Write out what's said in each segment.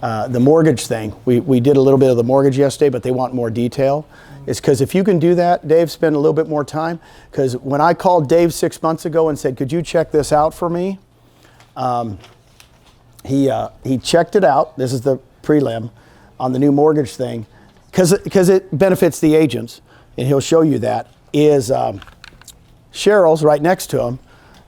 the mortgage thing. We did a little bit of the mortgage yesterday, but they want more detail. It's because if you can do that, Dave, spend a little bit more time. Because when I called Dave 6 months ago and said, could you check this out for me? He checked it out. This is the prelim on the new mortgage thing. Because it benefits the agents, and he'll show you that, is Cheryl's right next to him.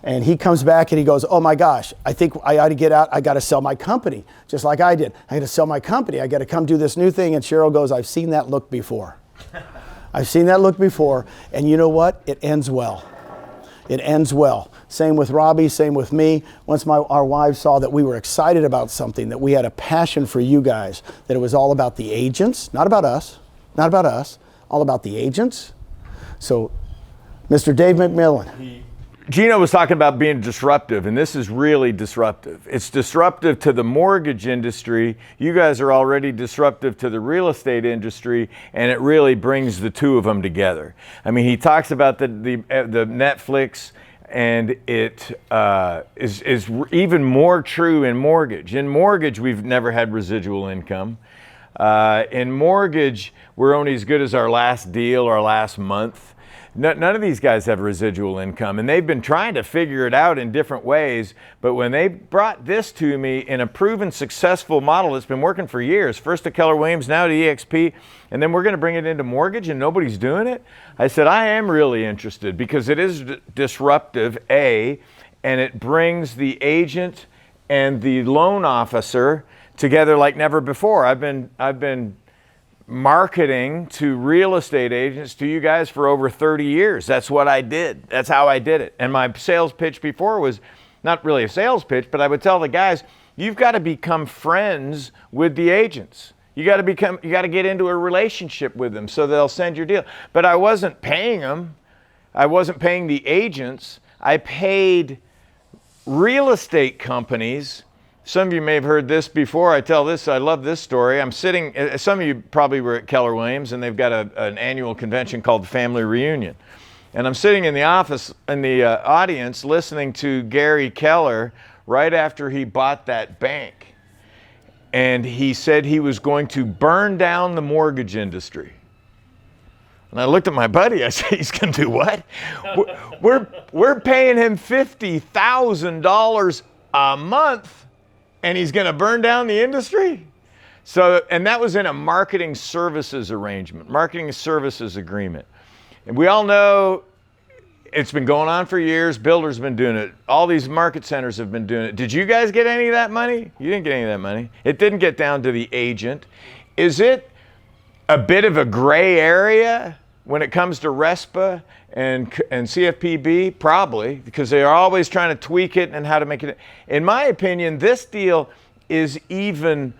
And he comes back and he goes, oh my gosh, I think I ought to get out. I got to sell my company, just like I did. I got to sell my company. I got to come do this new thing. And Cheryl goes, I've seen that look before. I've seen that look before. And you know what? It ends well. It ends well. Same with Robbie, same with me. Once our wives saw that we were excited about something, that we had a passion for you guys, that it was all about the agents, not about us, all about the agents. So, Mr. Dave McMillan. Gino was talking about being disruptive, and this is really disruptive. It's disruptive to the mortgage industry. You guys are already disruptive to the real estate industry, and it really brings the two of them together. I mean, he talks about the Netflix, and it is even more true in mortgage. In mortgage, we've never had residual income. In mortgage, we're only as good as our last deal, our last month. None of these guys have residual income, and they've been trying to figure it out in different ways. But when they brought this to me in a proven successful model that's been working for years, first to Keller Williams, now to EXP, and then we're going to bring it into mortgage and nobody's doing it, I said, I am really interested because it is disruptive, A, and it brings the agent and the loan officer together like never before. I've been marketing to real estate agents, to you guys, for over 30 years. That's what I did. That's how I did it. And my sales pitch before was not really a sales pitch, but I would tell the guys, you've got to become friends with the agents. You got to get into a relationship with them so they'll send your deal. But I wasn't paying them. I wasn't paying the agents. I paid real estate companies. Some of you may have heard this before. I tell this, I love this story. I'm sitting, some of you probably were at Keller Williams, and they've got an annual convention called the Family Reunion. And I'm sitting in the office, in the audience, listening to Gary Keller right after he bought that bank. And he said he was going to burn down the mortgage industry. And I looked at my buddy, I said, he's going to do what? We're paying him $50,000 a month. And he's going to burn down the industry? So, and that was in a marketing services arrangement, marketing services agreement. And we all know it's been going on for years. Builders have been doing it. All these market centers have been doing it. Did you guys get any of that money? You didn't get any of that money. It didn't get down to the agent. Is it a bit of a gray area when it comes to RESPA and CFPB? Probably, because they are always trying to tweak it and how to make it. In my opinion, this deal is even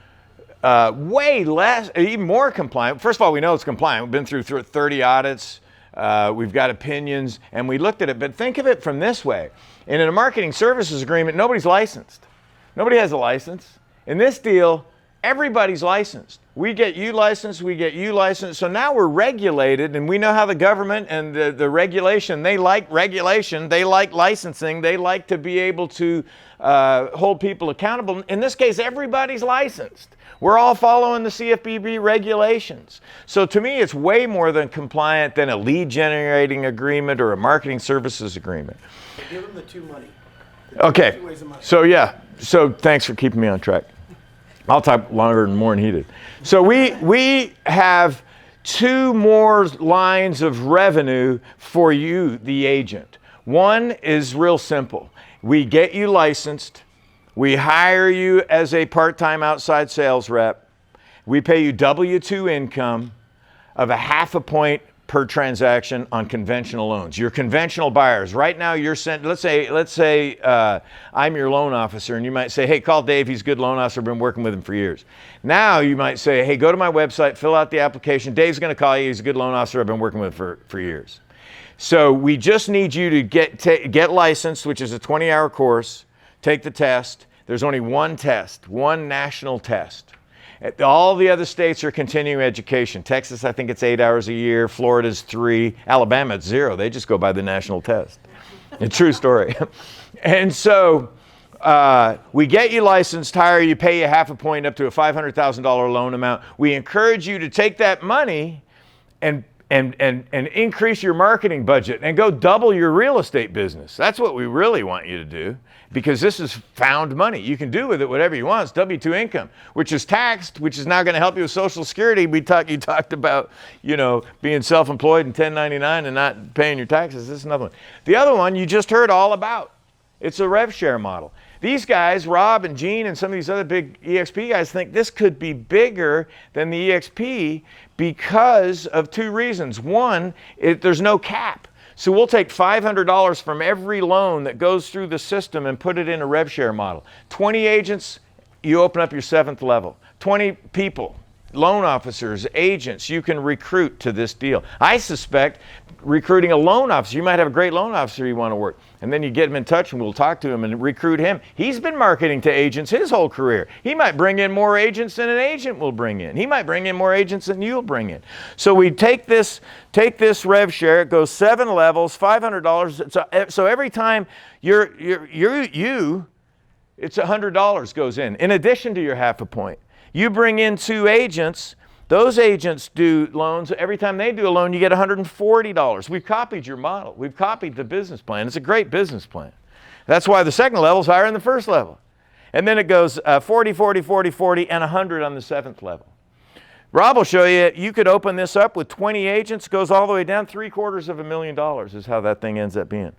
way less, even more compliant. First of all, we know it's compliant. We've been through 30 audits. We've got opinions, and we looked at it. But think of it from this way. In a marketing services agreement, nobody's licensed. Nobody has a license. In this deal, everybody's licensed. We get you licensed, we get you licensed. So now we're regulated, and we know how the government and the regulation, they like regulation, they like licensing, they like to be able to hold people accountable. In this case, everybody's licensed. We're all following the CFPB regulations. So to me, it's way more than compliant than a lead generating agreement or a marketing services agreement. Give them the two money. Okay, so yeah, so thanks for keeping me on track. I'll talk longer and more than he did. So we have two more lines of revenue for you, the agent. One is real simple. We get you licensed. We hire you as a part-time outside sales rep. We pay you W-2 income of a 0.5 point per transaction on conventional loans. Your conventional buyers, right now you're sent, let's say I'm your loan officer, and you might say, hey, call Dave, he's a good loan officer, I've been working with him for years. Now you might say, hey, go to my website, fill out the application, Dave's gonna call you, he's a good loan officer, I've been working with him for years. So we just need you to get licensed, which is a 20-hour course, take the test. There's only one test, one national test. All the other states are continuing education. Texas, I think it's 8 hours a year. Florida's 3. Alabama, it's 0. They just go by the national test. A true story. And so we get you licensed, hire you, pay you half a point up to a $500,000 loan amount. We encourage you to take that money and increase your marketing budget and go double your real estate business. That's what we really want you to do, because this is found money. You can do with it whatever you want. It's W-2 income, which is taxed, which is now going to help you with Social Security. You talked about, being self-employed and 1099 and not paying your taxes. This is another one. The other one you just heard all about. It's a rev share model. These guys, Rob and Gene and some of these other big EXP guys, think this could be bigger than the EXP because of two reasons. One, there's no cap. So we'll take $500 from every loan that goes through the system and put it in a rev share model. 20 agents, you open up your 7th level. 20 people, loan officers, agents, you can recruit to this deal. I suspect recruiting a loan officer, you might have a great loan officer you want to work, and then you get him in touch and we'll talk to him and recruit him. He's been marketing to agents his whole career. He might bring in more agents than an agent will bring in. He might bring in more agents than you'll bring in. So we take this rev share, it goes 7 levels, $500. So every time it's $100 goes in addition to your half a point. You bring in 2 agents, those agents do loans. Every time they do a loan, you get $140. We've copied your model. We've copied the business plan. It's a great business plan. That's why the 2nd level is higher than the 1st level. And then it goes 40, 40, 40, 40, and 100 on the 7th level. Rob will show you, you could open this up with 20 agents, goes all the way down, $750,000 is how that thing ends up being.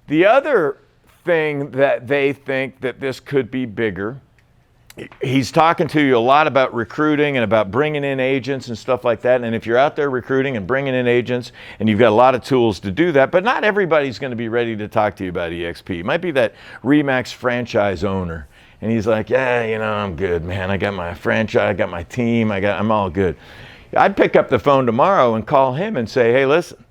The other thing that they think that this could be bigger, he's talking to you a lot about recruiting and about bringing in agents and stuff like that. And if you're out there recruiting and bringing in agents, and you've got a lot of tools to do that, but not everybody's going to be ready to talk to you about EXP. It might be that RE/MAX franchise owner. And he's like, yeah, I'm good, man. I got my franchise, I got my team, I'm all good. I'd pick up the phone tomorrow and call him and say, hey, listen,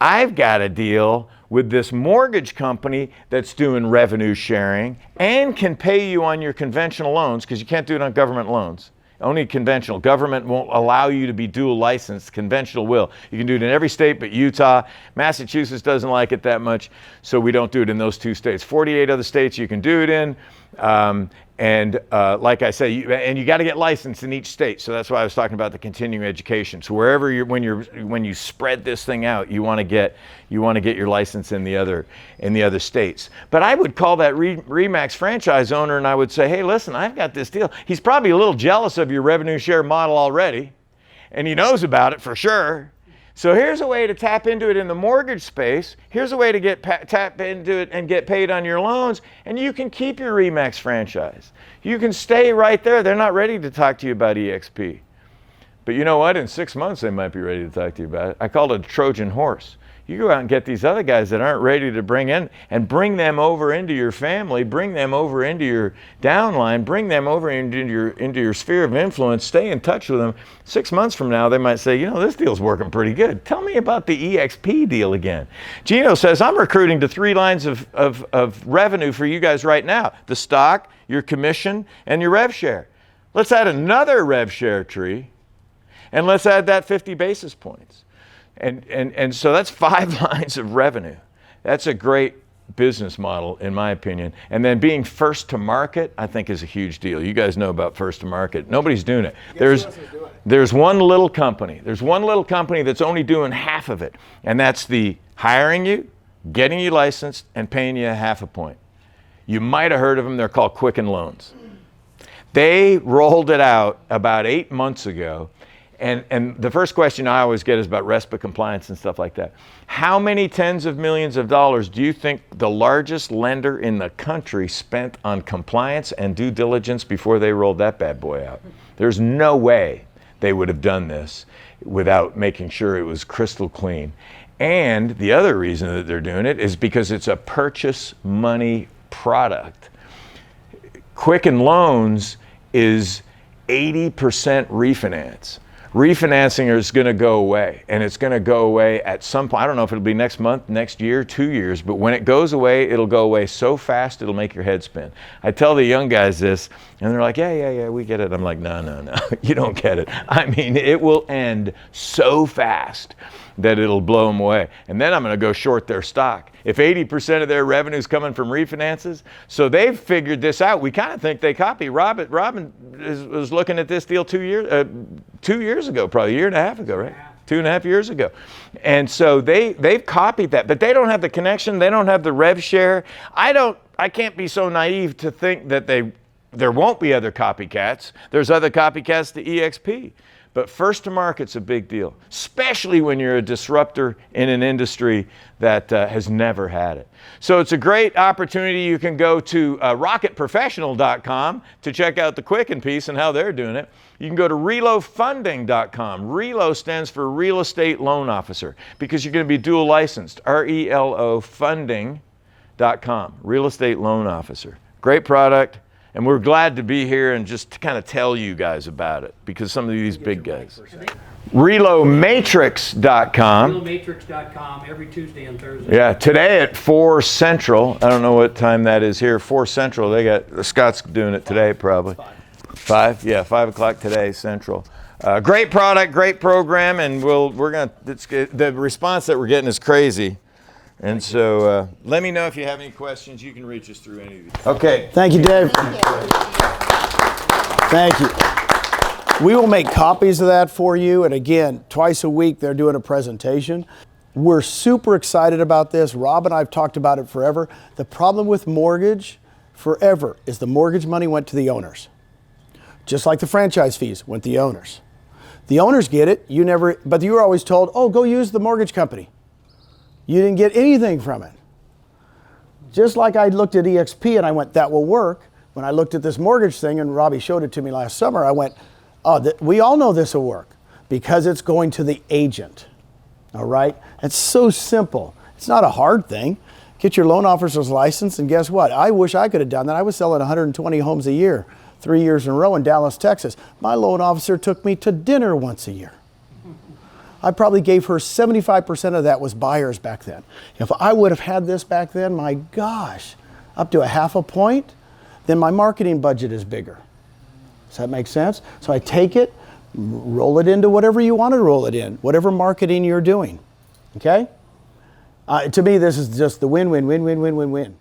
I've got a deal with this mortgage company that's doing revenue sharing and can pay you on your conventional loans, because you can't do it on government loans. Only conventional. Government won't allow you to be dual licensed. Conventional will. You can do it in every state but Utah. Massachusetts doesn't like it that much, so we don't do it in those 2 states. 48 other states you can do it in. Like I say, you got to get licensed in each state. So that's why I was talking about the continuing education. So wherever when you spread this thing out, you want to get your license in the other states. But I would call that RE/MAX franchise owner and I would say, hey, listen, I've got this deal. He's probably a little jealous of your revenue share model already, and he knows about it for sure. So here's a way to tap into it in the mortgage space. Here's a way to tap into it and get paid on your loans, and you can keep your RE/MAX franchise. You can stay right there. They're not ready to talk to you about EXP. But you know what? In 6 months, they might be ready to talk to you about it. I call it a Trojan horse. You go out and get these other guys that aren't ready to bring in, and bring them over into your family, bring them over into your downline, bring them over into your sphere of influence, stay in touch with them. 6 months from now, they might say, this deal's working pretty good. Tell me about the EXP deal again. Gino says, I'm recruiting to 3 lines of revenue for you guys right now. The stock, your commission, and your rev share. Let's add another rev share tree, and let's add that 50 basis points. And so that's 5 lines of revenue. That's a great business model, in my opinion. And then being first to market, I think, is a huge deal. You guys know about first to market. Nobody's doing it. There's one little company. There's one little company that's only doing half of it. And that's the hiring you, getting you licensed, and paying you a half a point. You might have heard of them. They're called Quicken Loans. They rolled it out about 8 months ago. And the first question I always get is about RESPA compliance and stuff like that. How many tens of millions of dollars do you think the largest lender in the country spent on compliance and due diligence before they rolled that bad boy out? There's no way they would have done this without making sure it was crystal clean. And the other reason that they're doing it is because it's a purchase money product. Quicken Loans is 80% refinance. Refinancing is going to go away, and it's going to go away at some point. I don't know if it'll be next month, next year, 2 years, but when it goes away, it'll go away so fast it'll make your head spin. I tell the young guys this, and they're like, yeah, we get it. I'm like, no, you don't get it. I mean, it will end so fast. that it'll blow them away. And then I'm going to go short their stock. If 80% of their revenue is coming from refinances, so they've figured this out. We kind of think they copy. Robin was looking at this deal 2 years ago, probably a year and a half ago, right? 2.5 years ago. And so they've copied that, but they don't have the connection. They don't have the rev share. I can't be so naive to think that there won't be other copycats. There's other copycats to EXP. But first to market's a big deal, especially when you're a disruptor in an industry that has never had it. So it's a great opportunity. You can go to rocketprofessional.com to check out the Quicken piece and how they're doing it. You can go to relofunding.com. RELO stands for Real Estate Loan Officer because you're going to be dual licensed, RELO funding.com, Real Estate Loan Officer. Great product. And we're glad to be here and just to kind of tell you guys about it because some of these big guys. RELOmatrix.com. RELOmatrix.com every Tuesday and Thursday. Yeah, today at 4 Central. I don't know what time that is here. 4 Central. Scott's doing it today probably. 5? Yeah, 5 o'clock today Central. Great product, great program, and the response that we're getting is crazy. And so let me know if you have any questions. You can reach us through any of these. Okay. Thank you, Dave. Thank you. We will make copies of that for you. And again, twice a week, they're doing a presentation. We're super excited about this. Rob and I have talked about it forever. The problem with mortgage forever is the mortgage money went to the owners. Just like the franchise fees went to the owners. The owners get it. But you were always told, oh, go use the mortgage company. You didn't get anything from it. Just like I looked at EXP and I went, that will work. When I looked at this mortgage thing and Robbie showed it to me last summer, I went, oh, we all know this will work because it's going to the agent. All right? It's so simple. It's not a hard thing. Get your loan officer's license and guess what? I wish I could have done that. I was selling 120 homes a year, 3 years in a row in Dallas, Texas. My loan officer took me to dinner once a year. I probably gave her 75% of that was buyers back then. If I would have had this back then, my gosh, up to a half a point, then my marketing budget is bigger. Does that make sense? So I take it, roll it into whatever you want to roll it in, whatever marketing you're doing, okay? To me, this is just the win, win, win, win, win, win, win.